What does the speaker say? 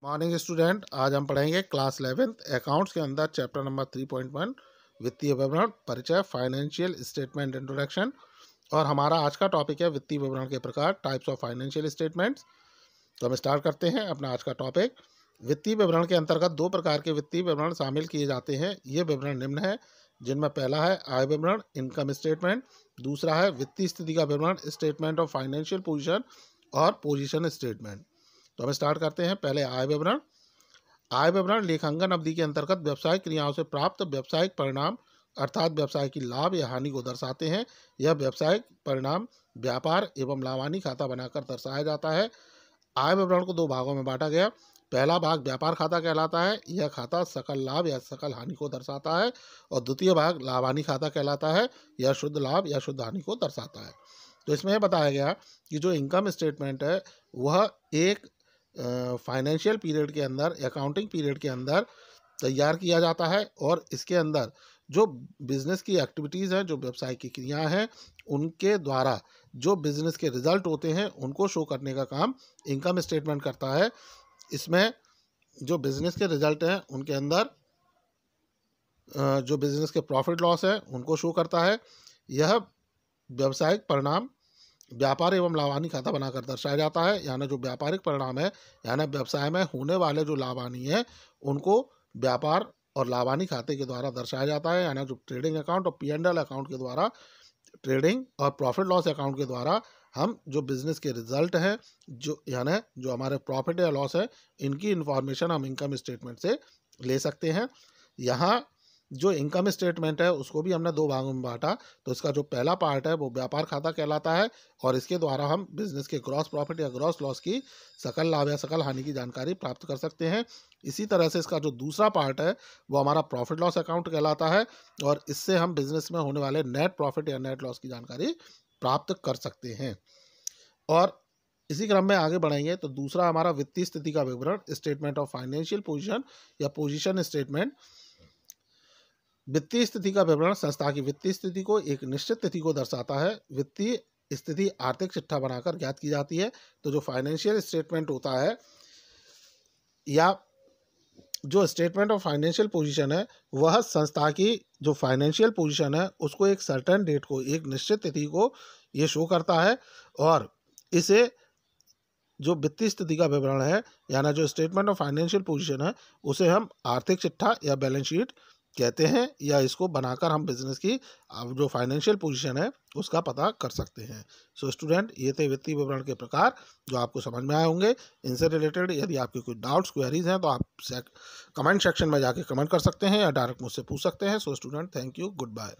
Morning student, आज हम पढ़ेंगे क्लास 11th अकाउंट्स के अंदर चैप्टर नंबर 3.1 वित्तीय विवरण परिचय फाइनेंशियल स्टेटमेंट इंट्रोडक्शन। और हमारा आज का टॉपिक है वित्तीय विवरण के प्रकार टाइप्स ऑफ फाइनेंशियल स्टेटमेंट्स। तो हम स्टार्ट करते हैं अपना आज का टॉपिक। वित्तीय विवरण के अंतर्गत दो प्रकार के वित्तीय विवरण शामिल किए जाते हैं। ये विवरण निम्न है, जिनमें पहला है आय विवरण इनकम स्टेटमेंट, दूसरा है वित्तीय स्थिति का विवरण स्टेटमेंट ऑफ फाइनेंशियल पोजीशन और पोजीशन स्टेटमेंट। तो हम स्टार्ट करते हैं पहले आय विवरण। आय विवरण लेखांकन अवधि के अंतर्गत व्यवसायिक क्रियाओं से प्राप्त व्यावसायिक परिणाम अर्थात व्यवसाय की लाभ या हानि को दर्शाते हैं। यह व्यावसायिक परिणाम व्यापार एवं लाभानी खाता बनाकर दर्शाया जाता है। आय विवरण को दो भागों में बांटा गया। पहला भाग व्यापार खाता कहलाता है। यह खाता सकल लाभ या सकल हानि को दर्शाता है। और द्वितीय भाग लाभानी खाता कहलाता है। यह शुद्ध लाभ या शुद्ध हानि को दर्शाता है। तो इसमें बताया गया कि जो इनकम स्टेटमेंट है वह एक फाइनेंशियल पीरियड के अंदर अकाउंटिंग पीरियड के अंदर तैयार किया जाता है। और इसके अंदर जो बिजनेस की एक्टिविटीज़ हैं, जो व्यवसाय की क्रियाएं हैं, उनके द्वारा जो बिजनेस के रिजल्ट होते हैं उनको शो करने का काम इनकम स्टेटमेंट करता है। इसमें जो बिजनेस के रिजल्ट हैं उनके अंदर जो बिजनेस के प्रॉफिट लॉस है उनको शो करता है। यह व्यावसायिक परिणाम व्यापार एवं लाभानी खाता बनाकर दर्शाया जाता है। यानी जो व्यापारिक परिणाम है, यानी व्यवसाय में होने वाले जो लाभानी है उनको व्यापार और लाभानी खाते के द्वारा दर्शाया जाता है। यानी जो ट्रेडिंग अकाउंट और P&L अकाउंट के द्वारा, ट्रेडिंग और प्रॉफिट लॉस अकाउंट के द्वारा हम जो बिजनेस के रिजल्ट हैं, जो यानी जो हमारे प्रॉफिट या लॉस है, इनकी इन्फॉर्मेशन हम इनकम स्टेटमेंट से ले सकते हैं। यहाँ जो इनकम स्टेटमेंट है उसको भी हमने दो भागों में बांटा। तो इसका जो पहला पार्ट है वो व्यापार खाता कहलाता है और इसके द्वारा हम बिजनेस के ग्रॉस प्रॉफिट या ग्रॉस लॉस की सकल लाभ या सकल हानि की जानकारी प्राप्त कर सकते हैं। इसी तरह से इसका जो दूसरा पार्ट है वो हमारा प्रॉफिट लॉस अकाउंट कहलाता है और इससे हम बिजनेस में होने वाले नेट प्रॉफिट या नेट लॉस की जानकारी प्राप्त कर सकते हैं। और इसी क्रम में आगे बढ़ेंगे तो दूसरा हमारा वित्तीय स्थिति का विवरण स्टेटमेंट ऑफ फाइनेंशियल पोजीशन या पोजीशन स्टेटमेंट। वित्तीय स्थिति का विवरण संस्था की वित्तीय स्थिति को एक निश्चित तिथि को दर्शाता है। वित्तीय स्थिति आर्थिक चिट्ठा बनाकर ज्ञात की जाती है। तो जो फाइनेंशियल स्टेटमेंट होता है या जो स्टेटमेंट ऑफ फाइनेंशियल पोजीशन है, वह संस्था की जो फाइनेंशियल पोजीशन है उसको एक सर्टेन डेट को, एक निश्चित तिथि को ये शो करता है। और इसे जो वित्तीय स्थिति का विवरण है यानी जो स्टेटमेंट ऑफ फाइनेंशियल पोजीशन है उसे हम आर्थिक चिट्ठा या बैलेंस शीट कहते हैं, या इसको बनाकर हम बिजनेस की जो फाइनेंशियल पोजीशन है उसका पता कर सकते हैं। सो स्टूडेंट, ये थे वित्तीय विवरण के प्रकार जो आपको समझ में आए होंगे। इनसे रिलेटेड यदि आपके कोई डाउट्स क्वेरीज हैं तो आप कमेंट सेक्शन में जाके कमेंट कर सकते हैं या डायरेक्ट मुझसे पूछ सकते हैं। So student, thank you, good bye.